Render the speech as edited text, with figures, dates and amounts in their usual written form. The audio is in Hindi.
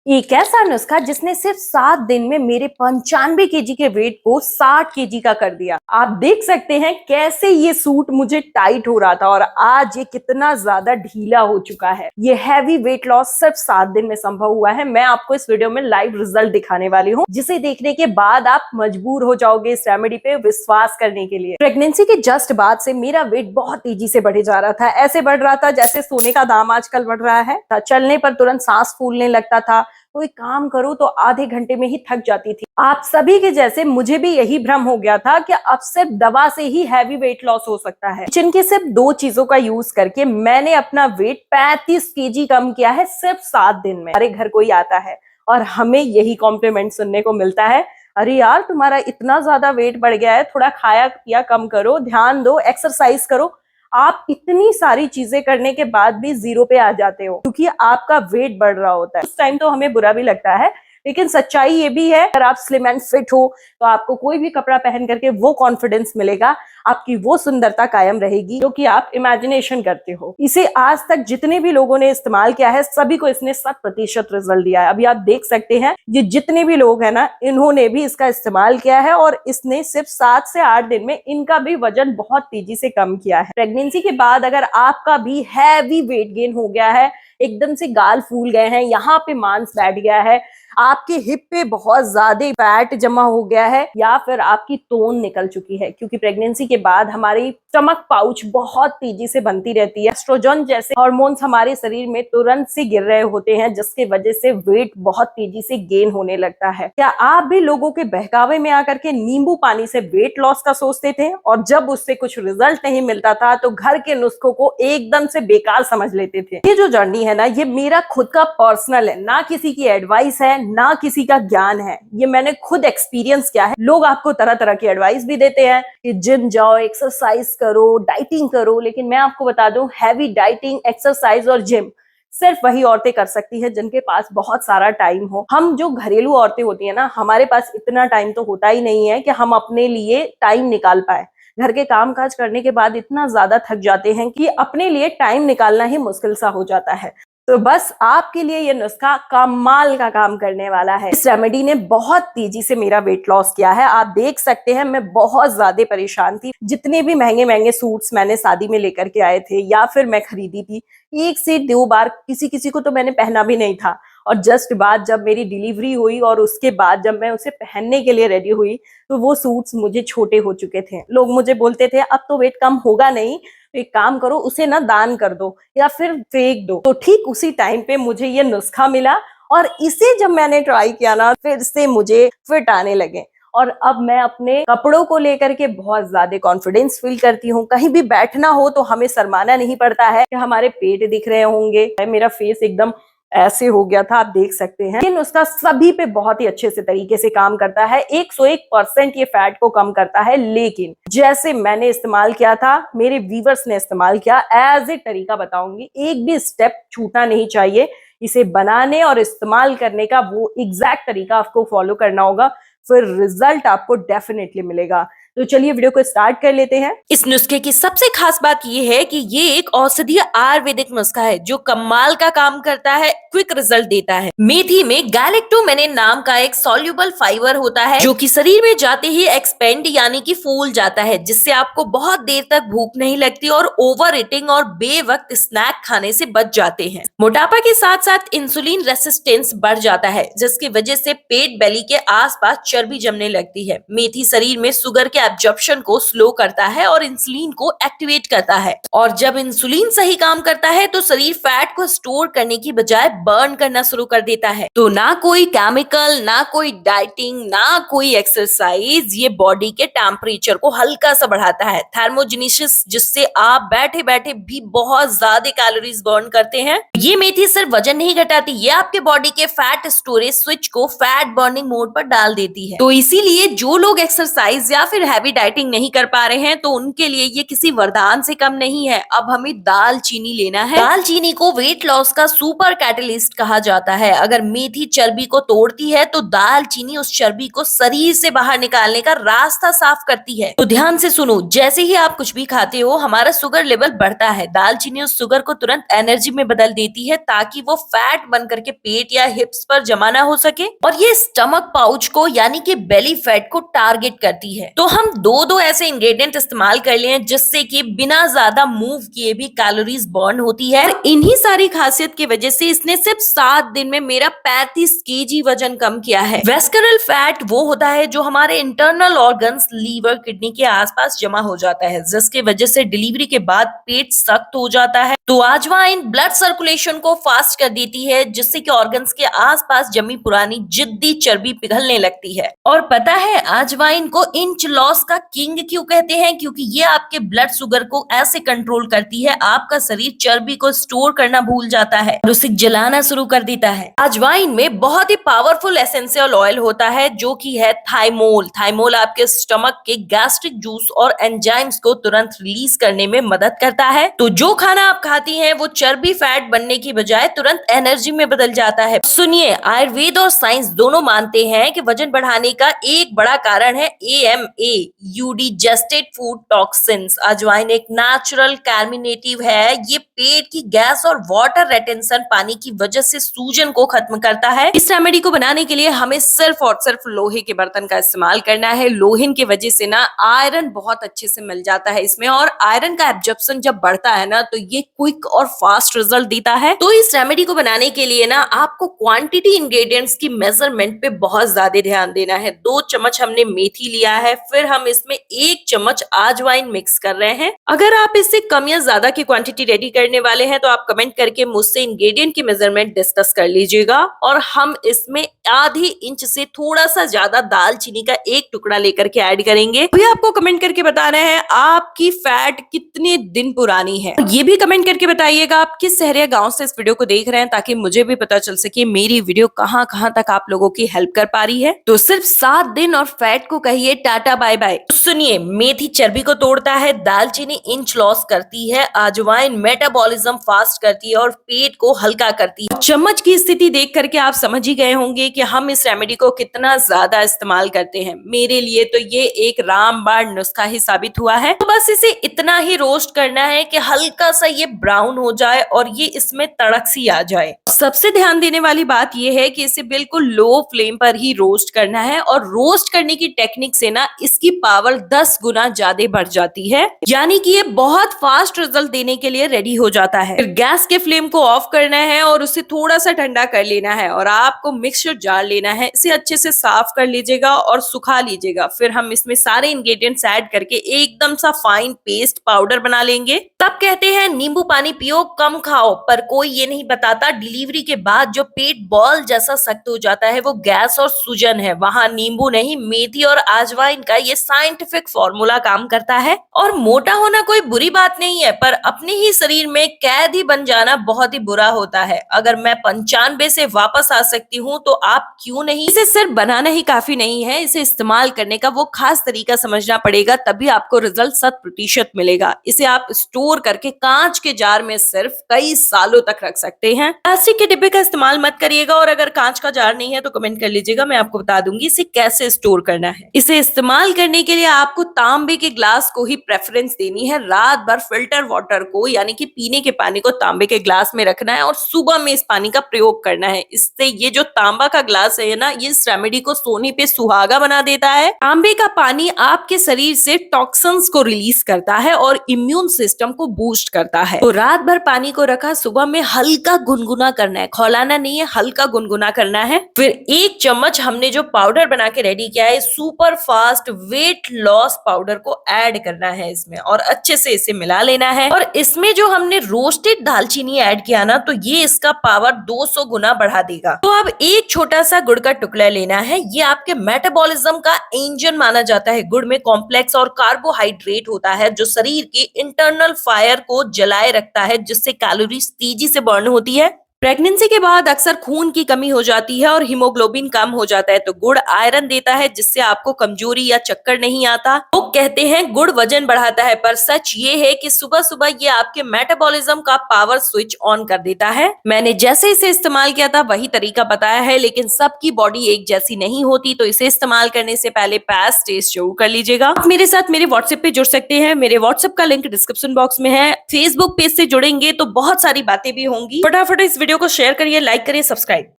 एक ऐसा नुस्खा जिसने सिर्फ 7 दिन में मेरे 95 kg के वेट को 60 kg का कर दिया। आप देख सकते हैं कैसे ये सूट मुझे टाइट हो रहा था और आज ये कितना ज्यादा ढीला हो चुका है। ये हैवी वेट लॉस सिर्फ 7 दिन में संभव हुआ है। मैं आपको इस वीडियो में लाइव रिजल्ट दिखाने वाली हूँ, जिसे देखने के बाद आप मजबूर हो जाओगे इस रेमेडी पे विश्वास करने के लिए। प्रेगनेंसी के जस्ट बाद से मेरा वेट बहुत तेजी से बढ़े जा रहा था। ऐसे बढ़ रहा था जैसे सोने का दाम आजकल बढ़ रहा है। चलने पर तुरंत सांस फूलने लगता था, कोई काम करो तो आधे घंटे में ही थक जाती थी। आप सभी के जैसे मुझे भी यही भ्रम हो गया था कि अब सिर्फ दवा से ही हैवी वेट लॉस हो सकता है। किचन के सिर्फ 2 चीजों का यूज करके मैंने अपना वेट 35 kg कम किया है सिर्फ 7 दिन में। हमारे घर कोई आता है और हमें यही कॉम्प्लीमेंट सुनने को मिलता है, अरे यार तुम्हारा इतना ज्यादा वेट बढ़ गया है, थोड़ा खाया पिया कम करो, ध्यान दो, एक्सरसाइज करो। आप इतनी सारी चीजें करने के बाद भी 0 पे आ जाते हो क्योंकि आपका वेट बढ़ रहा होता है। उस टाइम तो हमें बुरा भी लगता है, लेकिन सच्चाई ये भी है, अगर आप स्लिम एंड फिट हो तो आपको कोई भी कपड़ा पहन करके वो कॉन्फिडेंस मिलेगा, आपकी वो सुंदरता कायम रहेगी जो कि आप इमेजिनेशन करते हो। इसे आज तक जितने भी लोगों ने इस्तेमाल किया है सभी को इसने 100% रिजल्ट दिया है। अभी आप देख सकते हैं ये जितने भी लोग हैं ना, इन्होंने भी इसका इस्तेमाल किया है और इसने सिर्फ 7 से 8 दिन में इनका भी वजन बहुत तेजी से कम किया है। प्रेगनेंसी के बाद अगर आपका भी हैवी वेट गेन हो गया है, एकदम से गाल फूल गए हैं, यहाँ पे मांस बैठ गया है, आपके हिप पे बहुत ज्यादा फैट जमा हो गया है, या फिर आपकी तोन निकल चुकी है, क्योंकि प्रेगनेंसी के बाद हमारी स्टमक पाउच बहुत तेजी से बनती रहती है। एस्ट्रोजन जैसे हार्मोन्स हमारे शरीर में तुरंत से गिर रहे होते हैं, जिसकी वजह से वेट बहुत तेजी से गेन होने लगता है। क्या आप भी लोगों के बहकावे में आकर के नींबू पानी से वेट लॉस का सोचते थे और जब उससे कुछ रिजल्ट नहीं मिलता था तो घर के नुस्खों को एकदम से बेकार समझ लेते थे? ये जो जर्नी है ना, ये मेरा खुद का पर्सनल है, ना किसी की एडवाइस है, ना किसी का ज्ञान है। ये मैंने खुद एक्सपीरियंस किया है। लोग आपको तरह तरह की एडवाइस भी देते हैं कि जिम जाओ, एक्सरसाइज करो, डाइटिंग करो, लेकिन मैं आपको बता दूं, हैवी डाइटिंग, एक्सरसाइज और जिम सिर्फ वही औरतें कर सकती है जिनके पास बहुत सारा टाइम हो। हम जो घरेलू औरतें होती है ना, हमारे पास इतना टाइम तो होता ही नहीं है कि हम अपने लिए टाइम निकाल पाए। घर के काम काज करने के बाद इतना ज्यादा थक जाते हैं कि अपने लिए टाइम निकालना ही मुश्किल सा हो जाता है। तो बस आपके लिए ये नुस्खा कमाल का काम करने वाला है। इस रेमेडी ने बहुत तेजी से मेरा वेट लॉस किया है। आप देख सकते हैं मैं बहुत ज्यादा परेशान थी। जितने भी महंगे महंगे सूट्स मैंने शादी में लेकर के आए थे या फिर मैं खरीदी थी, 1 से 2 बार किसी किसी को तो मैंने पहना भी नहीं था। और जस्ट बाद जब मेरी डिलीवरी हुई और उसके बाद जब मैं उसे पहनने के लिए रेडी हुई तो वो सूट्स मुझे छोटे हो चुके थे। लोग मुझे बोलते थे अब तो वेट कम होगा नहीं, एक काम करो, उसे ना दान कर दो या फिर फेंक दो। तो ठीक उसी टाइम पे मुझे ये नुस्खा मिला और इसे जब मैंने ट्राई किया ना, फिर से मुझे फिट आने लगे और अब मैं अपने कपड़ों को लेकर के बहुत ज्यादा कॉन्फिडेंस फील करती हूँ। कहीं भी बैठना हो तो हमें शर्माना नहीं पड़ता है कि हमारे पेट दिख रहे होंगे, मेरा फेस एकदम ऐसे हो गया था, आप देख सकते हैं। लेकिन उसका सभी पे बहुत ही अच्छे से तरीके से काम करता है। 101% ये फैट को कम करता है। लेकिन जैसे मैंने इस्तेमाल किया था, मेरे व्यूअर्स ने इस्तेमाल किया, एज ए तरीका बताऊंगी, एक भी स्टेप छूटना नहीं चाहिए। इसे बनाने और इस्तेमाल करने का वो एग्जैक्ट तरीका आपको फॉलो करना होगा, फिर रिजल्ट आपको डेफिनेटली मिलेगा। तो चलिए वीडियो को स्टार्ट कर लेते हैं। इस नुस्खे की सबसे खास बात ये है कि ये एक औषधीय आयुर्वेदिक नुस्खा है जो कमाल का काम करता है, क्विक रिजल्ट देता है। मेथी में गैलेक्टोमेनिन नाम का एक सॉल्युबल फाइबर होता है जो कि शरीर में जाते ही एक्सपेंड यानी कि फूल जाता है, जिससे आपको बहुत देर तक भूख नहीं लगती और ओवर ईटिंग और बेवक्त स्नैक खाने से बच जाते हैं। मोटापा के साथ साथ इंसुलिन रेसिस्टेंस बढ़ जाता है, जिसकी वजह से पेट बेली के आसपास चर्बी जमने लगती है। मेथी शरीर में शुगर के एब्जॉर्प्शन को स्लो करता है और इंसुलिन को एक्टिवेट करता है, और जब इंसुलिन सही काम करता है तो शरीर फैट को स्टोर करने की बजाय बर्न करना शुरू कर देता है। तो ना कोई केमिकल, ना कोई डाइटिंग, ना कोई एक्सरसाइज, ये बॉडी के टेम्परेचर को हल्का सा बढ़ाता है, थर्मोजेनेसिस, जिससे आप बैठे बैठे भी बहुत ज्यादा कैलोरीज बर्न करते हैं। ये मेथी सिर्फ वजन नहीं घटाती, ये आपके बॉडी के फैट स्टोरेज स्विच को फैट बर्निंग मोड पर डाल देती है। तो इसीलिए जो लोग एक्सरसाइज या फिर हैवी डाइटिंग नहीं कर पा रहे हैं तो उनके लिए ये किसी वरदान से कम नहीं है। अब हमें दालचीनी लेना है। दालचीनी को वेट लॉस का सुपर कैटलिस्ट कहा जाता है। अगर मेथी चर्बी को तोड़ती है तो दालचीनी उस चर्बी को शरीर से बाहर निकालने का रास्ता साफ करती है। तो ध्यान से सुनो, जैसे ही आप कुछ भी खाते हो हमारा शुगर लेवल बढ़ता है। दालचीनी उस शुगर को तुरंत एनर्जी में बदल देती है ताकि वो फैट बन करके पेट या हिप्स पर जमा ना हो सके, और ये स्टमक पाउच को यानी कि बेली फैट को टारगेट करती है। तो हम दो ऐसे इंग्रेडिएंट इस्तेमाल कर लिए हैं जिससे कि बिना ज्यादा मूव किए भी कैलोरीज बर्न होती है। और इन्हीं सारी खासियत की वजह से इसने सिर्फ 7 दिन में मेरा 35 केजी वजन कम किया है। वेस्करल फैट वो होता है जो हमारे इंटरनल ऑर्गन्स लीवर किडनी के आसपास जमा हो जाता है, जिसके वजह से डिलीवरी के बाद पेट सख्त हो जाता है। तो अजवाइन ब्लड सर्कुलेशन को फास्ट कर देती है जिससे कि ऑर्गन्स के आसपास जमी पुरानी जिद्दी चर्बी पिघलने लगती है। और पता है अजवाइन को इंच लॉस का किंग क्यों कहते हैं? क्योंकि ये आपके ब्लड शुगर को ऐसे कंट्रोल करती है आपका शरीर चर्बी को स्टोर करना भूल जाता है और उसे जलाना शुरू कर देता है। अजवाइन में बहुत ही पावरफुल एसेंशियल ऑयल होता है जो कि है थाइमोल। थाइमोल आपके स्टमक के गैस्ट्रिक जूस और एंजाइम्स को तुरंत रिलीज करने में मदद करता है। तो जो खाना आप खाती हैं वो चर्बी फैट बनने की बजाय तुरंत एनर्जी में बदल जाता है। सुनिए, आयुर्वेद और साइंस दोनों मानते हैं कि वजन बढ़ाने का एक बड़ा कारण है AMA यूडिजेस्टेड फूड टॉक्सिन्स। अजवाइन एक नेचुरल कार्मिनेटिव है। ये पेट की गैस और वाटर रेटेंशन पानी की वजह से सूजन को खत्म करता है। इस रेमेडी को बनाने के लिए हमें सिर्फ और सिर्फ लोहे के बर्तन का इस्तेमाल करना है। लोहे की वजह से ना आयरन बहुत अच्छे से मिल जाता है इसमें, और आयरन का एब्जॉर्प्शन जब बढ़ता है ना तो ये क्विक और फास्ट रिजल्ट देता है। तो इस रेमेडी को बनाने के लिए ना आपको क्वांटिटी इंग्रेडिएंट्स की मेजरमेंट पे बहुत ज्यादा ध्यान देना है। 2 चम्मच हमने मेथी लिया है, फिर हम इसमें 1 चम्मच अजवाइन मिक्स कर रहे हैं। अगर आप इससे कम या ज्यादा की क्वांटिटी रेडी करने वाले हैं तो आप कमेंट करके मुझसे इंग्रेडिएंट की मेजरमेंट डिस्कस कर लीजिएगा। और हम इसमें आधी इंच से थोड़ा सा ज्यादा दालचीनी का 1 टुकड़ा लेकर के ऐड करेंगे। तो आपको कमेंट करके बताना है आपकी फैट कितने दिन पुरानी है। ये भी कमेंट करके बताइएगा आप किस शहर या गांव से इस वीडियो को देख रहे हैं, ताकि मुझे भी पता चल सके मेरी वीडियो कहां कहां तक आप लोगों की हेल्प कर पा रही है। तो सिर्फ 7 दिन और फैट को कहिए टाटा बाय बाय। तो सुनिए, मेथी चर्बी को तोड़ता है, दालचीनी इंच लॉस करती है, अजवाइन मेटाबॉलिज्म फास्ट करती है और पेट को हल्का करती है। चम्मच की स्थिति देख करके आप समझ ही गए होंगे कि हम इस रेमेडी को कितना ज्यादा इस्तेमाल करते हैं। मेरे लिए तो ये एक रामबाण नुस्खा ही साबित हुआ है। तो बस इसे इतना ही रोस्ट करना है कि हल्का सा ये ब्राउन हो जाए और ये इसमें तड़क सी आ जाए। सबसे ध्यान देने वाली बात यह है कि इसे बिल्कुल लो फ्लेम पर ही रोस्ट करना है, और रोस्ट करने की टेक्निक से ना इसकी पावर 10 गुना ज्यादा बढ़ जाती है, यानी कि ये बहुत फास्ट रिजल्ट देने के लिए रेडी हो जाता है। फिर गैस के फ्लेम को ऑफ करना है और उसे थोड़ा सा ठंडा कर लेना है, और आपको मिक्सचर जार लेना है। इसे अच्छे से साफ कर लीजिएगा और सुखा लीजिएगा। फिर हम इसमें सारे इंग्रेडिएंट्स ऐड करके एकदम सा फाइन पेस्ट पाउडर बना लेंगे। तब कहते हैं नींबू पानी पियो कम खाओ, पर कोई ये नहीं बताता डिलीवरी के बाद जो पेट बॉल जैसा सख्त हो जाता है वो गैस और सूजन है। वहां नींबू नहीं, मेथी और अजवाइन का ये साइंटिफिक फॉर्मूला काम करता है। और मोटा होना कोई बुरी बात नहीं है, पर अपने ही शरीर में कैदी बन जाना बहुत ही बुरा होता है। अगर मैं 95 से वापस आ सकती हूँ तो आप क्यों नहीं? इसे सिर्फ बनाना ही काफी नहीं है, इसे इस्तेमाल करने का वो खास तरीका समझना पड़ेगा, तभी आपको रिजल्ट 100% मिलेगा। इसे आप स्टोर करके कांच के जार में सिर्फ कई सालों तक रख सकते हैं। प्लास्टिक के डिब्बे का इस्तेमाल मत करिएगा, और अगर कांच का जार नहीं है तो कमेंट कर लीजिएगा, मैं आपको बता दूंगी इसे कैसे स्टोर करना है। इसे इस्तेमाल करने के लिए आपको तांबे के ग्लास को ही प्रेफरेंस देनी है। रात भर फिल्टर वाटर को यानी कि पीने के पानी को तांबे के ग्लास में रखना है और सुबह में इस पानी का प्रयोग करना है। इससे ये जो तांबा का ग्लास है ना, ये इस रेमेडी को सोने पे सुहागा बना देता है। तांबे का पानी आपके शरीर से टॉक्सिन्स को रिलीज करता है और इम्यून सिस्टम को बूस्ट करता है। तो रात भर पानी को रखा, सुबह में हल्का गुनगुना करना है, खौलाना नहीं है, हल्का गुनगुना करना है। फिर 1 चम्मच हमने जो पाउडर बना के रेडी किया है, super fast weight loss powder को ऐड करना है इसमें, और अच्छे से इसे मिला लेना है। और इसमें जो हमने रोस्टेड दालचीनी ऐड किया ना, तो ये इसका पावर 200 गुना बढ़ा देगा। तो अब एक छोटा सा गुड़ का टुकड़ा लेना है। ये आपके मेटाबॉलिज्म का इंजन माना जाता है। गुड़ में कॉम्प्लेक्स और कार्बोहाइड्रेट होता है जो शरीर की इंटरनल फायर को जलाए रखता है, जिससे कैलोरीज तेजी से बर्न होती है। प्रेगनेंसी के बाद अक्सर खून की कमी हो जाती है और हीमोग्लोबिन कम हो जाता है, तो गुड़ आयरन देता है जिससे आपको कमजोरी या चक्कर नहीं आता। लोग कहते हैं गुड़ वजन बढ़ाता है, पर सच ये है कि सुबह सुबह ये आपके मेटाबॉलिज्म का पावर स्विच ऑन कर देता है। मैंने जैसे इसे इस्तेमाल किया था वही तरीका बताया है, लेकिन सबकी बॉडी एक जैसी नहीं होती, तो इसे इस्तेमाल करने से पहले पास टेस्ट जरूर कर लीजिएगा। आप मेरे साथ मेरे व्हाट्सएप पे जुड़ सकते हैं, मेरे व्हाट्सएप का लिंक डिस्क्रिप्शन बॉक्स में है। फेसबुक पेज से जुड़ेंगे तो बहुत सारी बातें भी होंगी। फटाफट इस वीडियो को शेयर करिए, लाइक करिए, सब्सक्राइब।